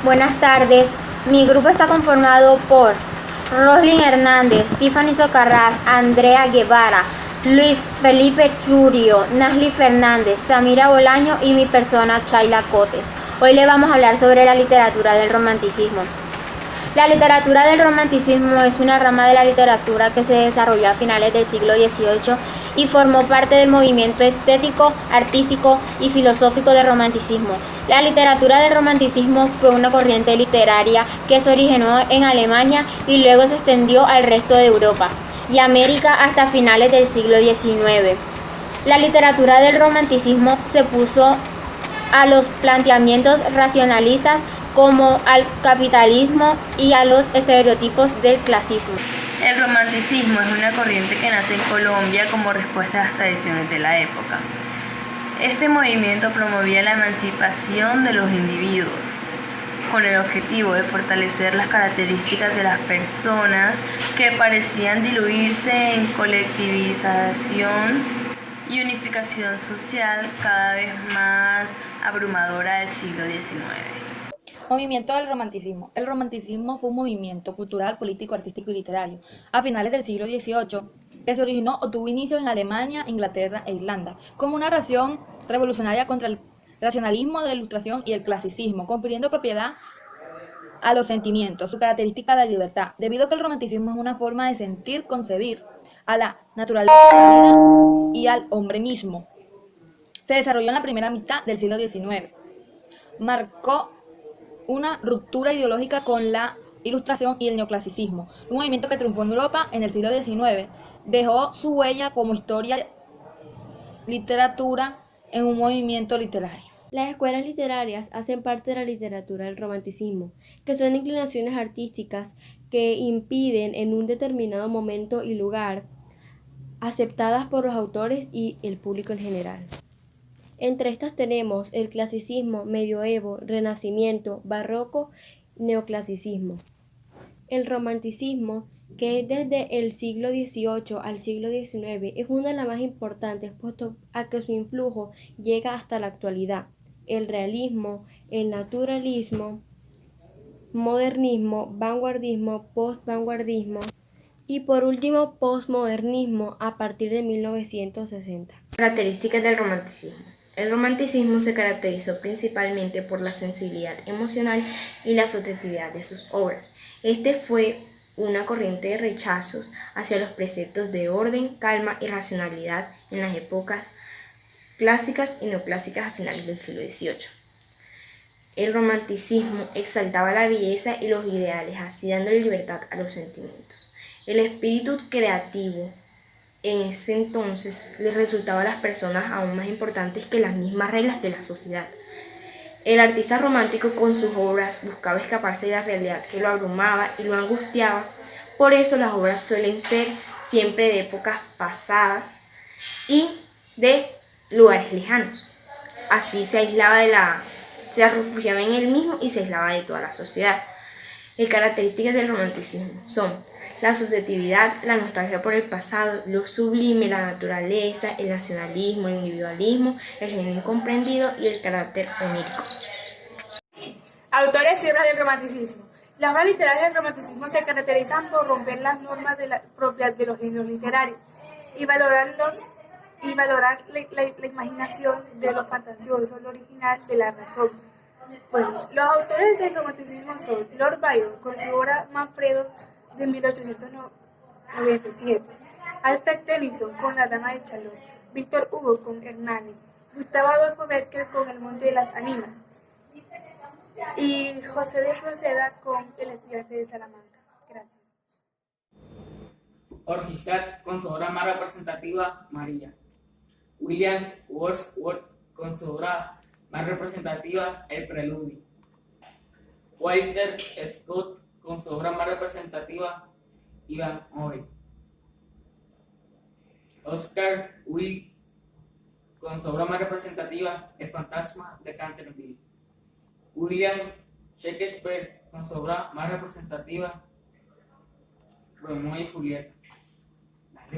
Buenas tardes. Mi grupo está conformado por Roslyn Hernández, Tiffany Socarrás, Andrea Guevara, Luis Felipe Churio, Nasli Fernández, Samira Bolaño y mi persona, Chayla Cotes. Hoy le vamos a hablar sobre la literatura del romanticismo. La literatura del romanticismo es una rama de la literatura que se desarrolló a finales del siglo XVIII y formó parte del movimiento estético, artístico y filosófico del romanticismo. La literatura del romanticismo fue una corriente literaria que se originó en Alemania y luego se extendió al resto de Europa y América hasta finales del siglo XIX. La literatura del romanticismo se puso a los planteamientos racionalistas como al capitalismo y a los estereotipos del clasismo. El romanticismo es una corriente que nace en Colombia como respuesta a las tradiciones de la época. Este movimiento promovía la emancipación de los individuos, con el objetivo de fortalecer las características de las personas que parecían diluirse en colectivización y unificación social cada vez más abrumadora del siglo XIX. Movimiento del romanticismo. El romanticismo fue un movimiento cultural, político, artístico y literario a finales del siglo XVIII que se originó o tuvo inicio en Alemania, Inglaterra e Irlanda como una reacción revolucionaria contra el racionalismo de la Ilustración y el clasicismo, confiriendo propiedad a los sentimientos, su característica la libertad, debido a que el romanticismo es una forma de sentir, concebir a la naturaleza, a la vida y al hombre mismo. Se desarrolló en la primera mitad del siglo XIX. Marcó una ruptura ideológica con la Ilustración y el neoclasicismo, un movimiento que triunfó en Europa en el siglo XIX, dejó su huella como historia, literatura en un movimiento literario. Las escuelas literarias hacen parte de la literatura del romanticismo, que son inclinaciones artísticas que impiden en un determinado momento y lugar aceptadas por los autores y el público en general. Entre estas tenemos el clasicismo, medioevo, renacimiento, barroco, neoclasicismo. El romanticismo, que es desde el siglo XVIII al siglo XIX, es una de las más importantes, puesto a que su influjo llega hasta la actualidad. El realismo, el naturalismo, modernismo, vanguardismo, postvanguardismo y por último postmodernismo a partir de 1960. Características del romanticismo. El romanticismo se caracterizó principalmente por la sensibilidad emocional y la subjetividad de sus obras. Este fue una corriente de rechazos hacia los preceptos de orden, calma y racionalidad en las épocas clásicas y neoclásicas a finales del siglo XVIII. El romanticismo exaltaba la belleza y los ideales, así dándole libertad a los sentimientos. El espíritu creativo en ese entonces les resultaba a las personas aún más importantes que las mismas reglas de la sociedad. El artista romántico con sus obras buscaba escaparse de la realidad que lo abrumaba y lo angustiaba. Por eso las obras suelen ser siempre de épocas pasadas y de lugares lejanos. Así se refugiaba en él mismo y se aislaba de toda la sociedad. Las características del romanticismo son la subjetividad, la nostalgia por el pasado, lo sublime, la naturaleza, el nacionalismo, el individualismo, el genio incomprendido y el carácter onírico. Autores y obras del romanticismo. Las obras literarias del romanticismo se caracterizan por romper las normas propias de los géneros literarios y valorar la imaginación de lo fantasioso, lo original de la razón. Bueno, los autores del romanticismo son Lord Byron con su obra Manfredo de 1897, Alfred Tennyson con La Dama de Chalon, Víctor Hugo con Hernani, Gustavo Adolfo Bécquer con El Monte de las Ánimas y José de Proceda con El Estudiante de Salamanca. Gracias. Orgizat con su obra más representativa, María. William Wordsworth con su obra más representativa, El Preludio. Walter Scott con su obra más representativa, Ivanhoe. Oscar Wilde con su obra más representativa, El Fantasma de Canterville. William Shakespeare con su obra más representativa, Romeo y Julieta.